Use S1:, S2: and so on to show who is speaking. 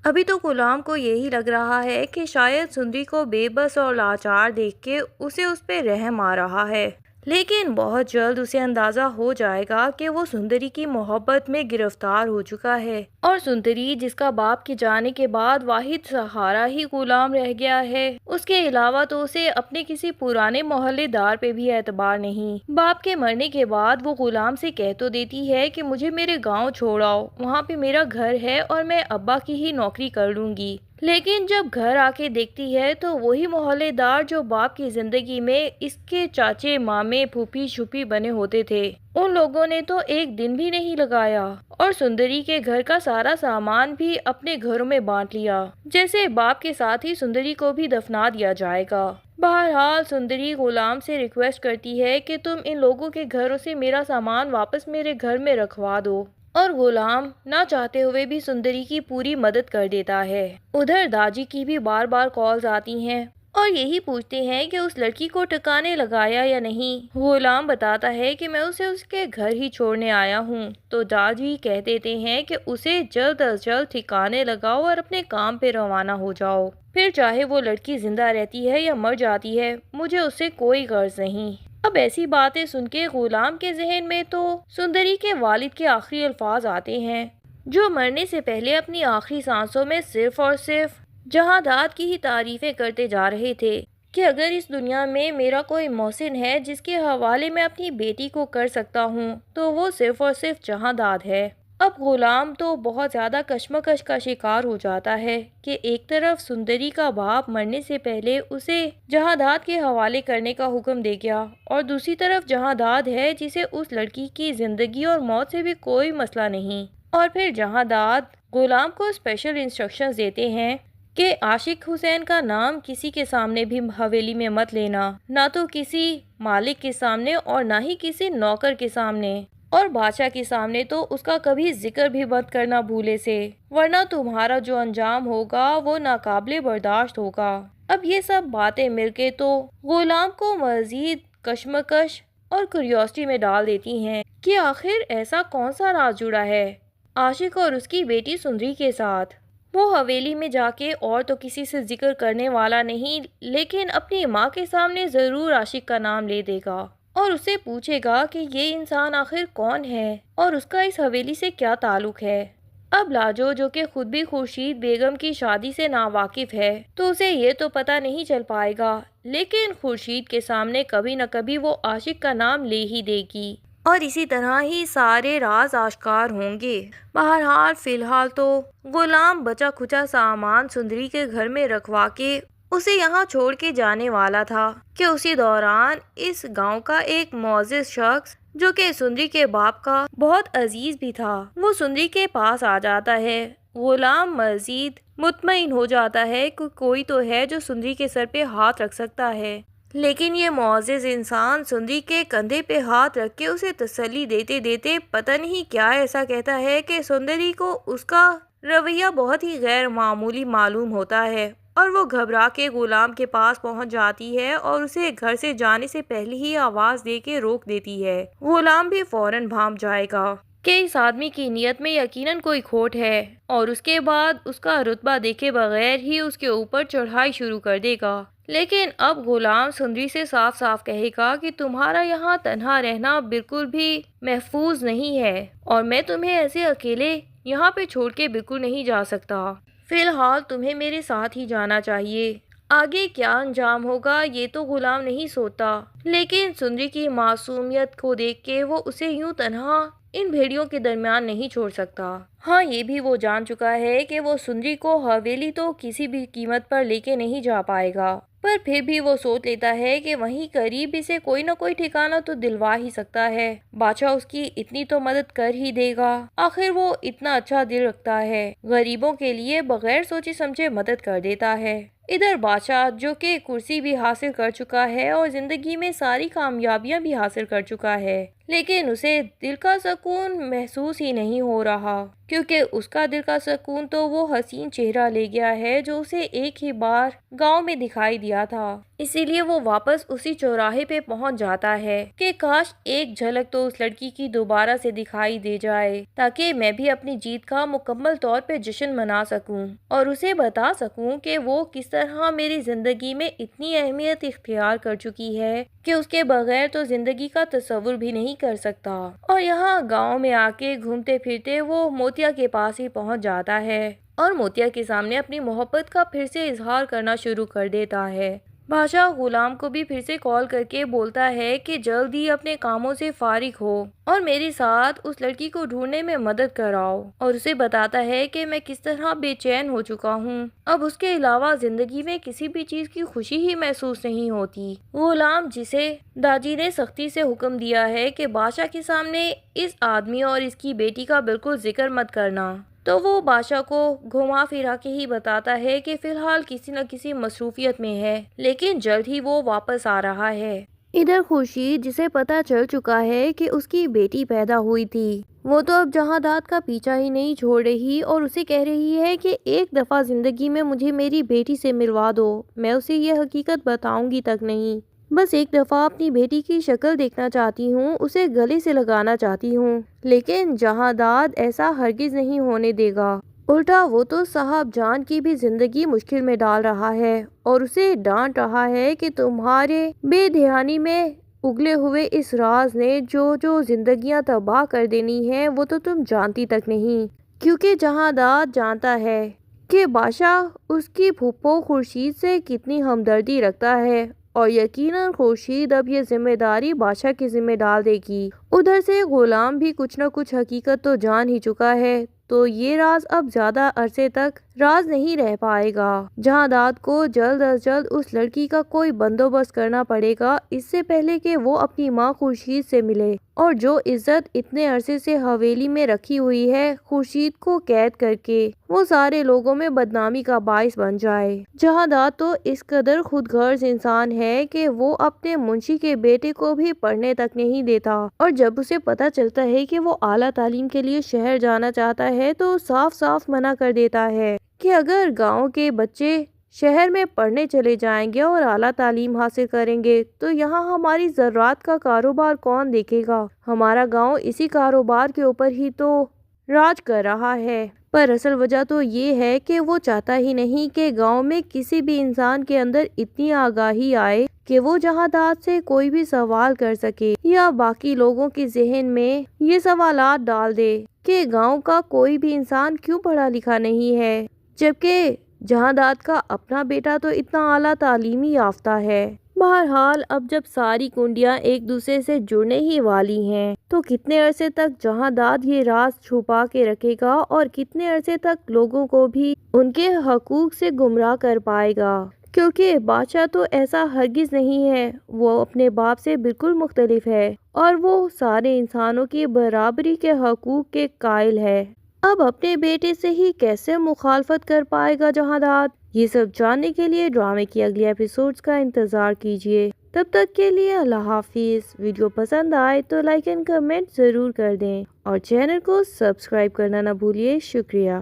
S1: ابھی تو غلام کو یہی لگ رہا ہے کہ شاید سندری کو بے بس اور لاچار دیکھ کے اسے اس پہ رحم آ رہا ہے، لیکن بہت جلد اسے اندازہ ہو جائے گا کہ وہ سندری کی محبت میں گرفتار ہو چکا ہے، اور سندری جس کا باپ کے جانے کے بعد واحد سہارا ہی غلام رہ گیا ہے، اس کے علاوہ تو اسے اپنے کسی پرانے محلے دار پہ بھی اعتبار نہیں۔ باپ کے مرنے کے بعد وہ غلام سے کہہ تو دیتی ہے کہ مجھے میرے گاؤں چھوڑاؤ، وہاں پہ میرا گھر ہے اور میں ابا کی ہی نوکری کر لوں گی، لیکن جب گھر آ کے دیکھتی ہے تو وہی محلے دار جو باپ کی زندگی میں اس کے چاچے مامے پھوپھی چھپی بنے ہوتے تھے، ان لوگوں نے تو ایک دن بھی نہیں لگایا اور سندری کے گھر کا سارا سامان بھی اپنے گھروں میں بانٹ لیا، جیسے باپ کے ساتھ ہی سندری کو بھی دفنا دیا جائے گا۔ بہرحال سندری غلام سے ریکویسٹ کرتی ہے کہ تم ان لوگوں کے گھروں سے میرا سامان واپس میرے گھر میں رکھوا دو، اور غلام نہ چاہتے ہوئے بھی سندری کی پوری مدد کر دیتا ہے۔ ادھر داجی کی بھی بار بار کالز آتی ہیں اور یہی پوچھتے ہیں کہ اس لڑکی کو ٹھکانے لگایا یا نہیں۔ غلام بتاتا ہے کہ میں اسے اس کے گھر ہی چھوڑنے آیا ہوں، تو داجی کہہ دیتے ہیں کہ اسے جلد از جلد ٹھکانے لگاؤ اور اپنے کام پہ روانہ ہو جاؤ، پھر چاہے وہ لڑکی زندہ رہتی ہے یا مر جاتی ہے، مجھے اس سے کوئی غرض نہیں۔ اب ایسی باتیں سن کے غلام کے ذہن میں تو سندری کے والد کے آخری الفاظ آتے ہیں، جو مرنے سے پہلے اپنی آخری سانسوں میں صرف اور صرف جہادات کی ہی تعریفیں کرتے جا رہے تھے کہ اگر اس دنیا میں میرا کوئی محسن ہے جس کے حوالے میں اپنی بیٹی کو کر سکتا ہوں تو وہ صرف اور صرف جہادات ہے۔ اب غلام تو بہت زیادہ کشمکش کا شکار ہو جاتا ہے کہ ایک طرف سندری کا باپ مرنے سے پہلے اسے جہادات کے حوالے کرنے کا حکم دے گیا، اور دوسری طرف جہادات ہے جسے اس لڑکی کی زندگی اور موت سے بھی کوئی مسئلہ نہیں، اور پھر جہادات غلام کو اسپیشل انسٹرکشنز دیتے ہیں کہ عاشق حسین کا نام کسی کے سامنے بھی حویلی میں مت لینا، نہ تو کسی مالک کے سامنے اور نہ ہی کسی نوکر کے سامنے، اور بادشاہ کے سامنے تو اس کا کبھی ذکر بھی مت کرنا بھولے سے، ورنہ تمہارا جو انجام ہوگا وہ ناقابل برداشت ہوگا۔ اب یہ سب باتیں مل کے تو غلام کو مزید کشمکش اور کیوریوسٹی میں ڈال دیتی ہیں کہ آخر ایسا کون سا راز جڑا ہے عاشق اور اس کی بیٹی سندری کے ساتھ۔ وہ حویلی میں جا کے اور تو کسی سے ذکر کرنے والا نہیں، لیکن اپنی ماں کے سامنے ضرور عاشق کا نام لے دے گا اور اسے پوچھے گا کہ یہ انسان آخر کون ہے اور اس کا اس حویلی سے کیا تعلق ہے۔ اب لاجو جو کہ خود بھی خورشید بیگم کی شادی سے ناواقف ہے تو اسے یہ تو پتہ نہیں چل پائے گا، لیکن خورشید کے سامنے کبھی نہ کبھی وہ عاشق کا نام لے ہی دے گی، اور اسی طرح ہی سارے راز آشکار ہوں گے۔ بہرحال فی الحال تو غلام بچا کھچا سامان سندری کے گھر میں رکھوا کے اسے یہاں چھوڑ کے جانے والا تھا کہ اسی دوران اس گاؤں کا ایک معزز شخص جو کہ سندری کے باپ کا بہت عزیز بھی تھا، وہ سندری کے پاس آ جاتا ہے۔ غلام مزید مطمئن ہو جاتا ہے کہ کوئی تو ہے جو سندری کے سر پہ ہاتھ رکھ سکتا ہے، لیکن یہ معزز انسان سندری کے کندھے پہ ہاتھ رکھ کے اسے تسلی دیتے دیتے پتہ نہیں کیا ایسا کہتا ہے کہ سندری کو اس کا رویہ بہت ہی غیر معمولی معلوم ہوتا ہے، اور وہ گھبرا کے غلام کے پاس پہنچ جاتی ہے اور اسے گھر سے جانے سے پہلے ہی آواز دے کے روک دیتی ہے۔ غلام بھی فوراً بھانپ جائے گا کہ اس آدمی کی نیت میں یقیناً کوئی کھوٹ ہے، اور اس کے بعد اس کا رتبہ دیکھے بغیر ہی اس کے اوپر چڑھائی شروع کر دے گا۔ لیکن اب غلام سندری سے صاف صاف کہے گا کہ تمہارا یہاں تنہا رہنا بالکل بھی محفوظ نہیں ہے، اور میں تمہیں ایسے اکیلے یہاں پہ چھوڑ کے بالکل نہیں جا سکتا۔ فی الحال تمہیں میرے ساتھ ہی جانا چاہیے، آگے کیا انجام ہوگا یہ تو غلام نہیں سوچتا، لیکن سندری کی معصومیت کو دیکھ کے وہ اسے یوں تنہا ان بھیڑیوں کے درمیان نہیں چھوڑ سکتا۔ ہاں یہ بھی وہ جان چکا ہے کہ وہ سندری کو حویلی تو کسی بھی قیمت پر لے کے نہیں جا پائے گا، پر پھر بھی وہ سوچ لیتا ہے کہ وہیں قریب اسے کوئی نہ کوئی ٹھکانہ تو دلوا ہی سکتا ہے، بادشاہ اس کی اتنی تو مدد کر ہی دے گا، آخر وہ اتنا اچھا دل رکھتا ہے، غریبوں کے لیے بغیر سوچے سمجھے مدد کر دیتا ہے۔ ادھر بادشاہ جو کہ کرسی بھی حاصل کر چکا ہے اور زندگی میں ساری کامیابیاں بھی حاصل کر چکا ہے، لیکن اسے دل کا سکون محسوس ہی نہیں ہو رہا، کیونکہ اس کا دل کا سکون تو وہ حسین چہرہ لے گیا ہے جو اسے ایک ہی بار گاؤں میں دکھائی دیا تھا۔ اسی لیے وہ واپس اسی چوراہے پہ پہنچ جاتا ہے کہ کاش ایک جھلک تو اس لڑکی کی دوبارہ سے دکھائی دے جائے تاکہ میں بھی اپنی جیت کا مکمل طور پہ جشن منا سکوں اور اسے بتا سکوں کہ وہ کس طرح میری زندگی میں اتنی اہمیت اختیار کر چکی ہے کہ اس کے بغیر تو زندگی کا تصور بھی نہیں کر سکتا۔ اور یہاں گاؤں میں آ کے گھومتے پھرتے وہ موتیا کے پاس ہی پہنچ جاتا ہے اور موتیا کے سامنے اپنی محبت کا پھر سے اظہار کرنا شروع کر دیتا ہے۔ بادشاہ غلام کو بھی پھر سے کال کر کے بولتا ہے کہ جلد ہی اپنے کاموں سے فارغ ہو اور میرے ساتھ اس لڑکی کو ڈھونڈنے میں مدد کراؤ، اور اسے بتاتا ہے کہ میں کس طرح بے چین ہو چکا ہوں، اب اس کے علاوہ زندگی میں کسی بھی چیز کی خوشی ہی محسوس نہیں ہوتی۔ غلام جسے داجی نے سختی سے حکم دیا ہے کہ بادشاہ کے سامنے اس آدمی اور اس کی بیٹی کا بالکل ذکر مت کرنا، تو وہ بادشاہ کو گھما پھرا کے ہی بتاتا ہے کہ فی الحال کسی نہ کسی مصروفیت میں ہے لیکن جلد ہی وہ واپس آ رہا ہے۔ ادھر خورشید جسے پتا چل چکا ہے کہ اس کی بیٹی پیدا ہوئی تھی، وہ تو اب جہاں داد کا پیچھا ہی نہیں چھوڑ رہی اور اسے کہہ رہی ہے کہ ایک دفعہ زندگی میں مجھے میری بیٹی سے ملوا دو، میں اسے یہ حقیقت بتاؤں گی تک نہیں، بس ایک دفعہ اپنی بیٹی کی شکل دیکھنا چاہتی ہوں، اسے گلے سے لگانا چاہتی ہوں۔ لیکن جہاں داد ایسا ہرگز نہیں ہونے دے گا، الٹا وہ تو صاحب جان کی بھی زندگی مشکل میں ڈال رہا ہے اور اسے ڈانٹ رہا ہے کہ تمہارے بے دھیانی میں اگلے ہوئے اس راز نے جو زندگیاں تباہ کر دینی ہیں وہ تو تم جانتی تک نہیں، کیونکہ جہاں داد جانتا ہے کہ بادشاہ اس کی پھپھو خورشید سے کتنی ہمدردی رکھتا ہے اور یقیناً خورشید اب یہ ذمہ داری بادشاہ کے ذمہ ڈال دے گی۔ ادھر سے غلام بھی کچھ نہ کچھ حقیقت تو جان ہی چکا ہے، تو یہ راز اب زیادہ عرصے تک راز نہیں رہ پائے گا۔ جہاں داد کو جلد از جلد اس لڑکی کا کوئی بندوبست کرنا پڑے گا اس سے پہلے کہ وہ اپنی ماں خورشید سے ملے، اور جو عزت اتنے عرصے سے حویلی میں رکھی ہوئی ہے خورشید کو قید کر کے وہ سارے لوگوں میں بدنامی کا باعث بن جائے۔ جہاں داد تو اس قدر خود غرض انسان ہے کہ وہ اپنے منشی کے بیٹے کو بھی پڑھنے تک نہیں دیتا، اور جب اسے پتا چلتا ہے کہ وہ اعلیٰ تعلیم کے لیے شہر جانا چاہتا ہے تو صاف صاف منع کر دیتا ہے کہ اگر گاؤں کے بچے شہر میں پڑھنے چلے جائیں گے اور اعلیٰ تعلیم حاصل کریں گے تو یہاں ہماری زراعت کا کاروبار کون دیکھے گا، ہمارا گاؤں اسی کاروبار کے اوپر ہی تو راج کر رہا ہے۔ پر اصل وجہ تو یہ ہے کہ وہ چاہتا ہی نہیں کہ گاؤں میں کسی بھی انسان کے اندر اتنی آگاہی آئے کہ وہ جہاں داد سے کوئی بھی سوال کر سکے یا باقی لوگوں کے ذہن میں یہ سوالات ڈال دے کہ گاؤں کا کوئی بھی انسان کیوں پڑھا لکھا نہیں ہے، جبکہ جہاں داد کا اپنا بیٹا تو اتنا اعلیٰ تعلیمی یافتہ ہے۔ بہرحال اب جب ساری کنڈیاں ایک دوسرے سے جڑنے ہی والی ہیں تو کتنے عرصے تک جہاں داد یہ راز چھپا کے رکھے گا اور کتنے عرصے تک لوگوں کو بھی ان کے حقوق سے گمراہ کر پائے گا، کیونکہ بادشاہ تو ایسا ہرگز نہیں ہے، وہ اپنے باپ سے بالکل مختلف ہے اور وہ سارے انسانوں کی برابری کے حقوق کے قائل ہے۔ اب اپنے بیٹے سے ہی کیسے مخالفت کر پائے گا جہاں داد؟ یہ سب جاننے کے لیے ڈرامے کی اگلی ایپیسوڈز کا انتظار کیجیے۔ تب تک کے لیے اللہ حافظ۔ ویڈیو پسند آئے تو لائک اینڈ کمنٹ ضرور کر دیں اور چینل کو سبسکرائب کرنا نہ بھولیے۔ شکریہ۔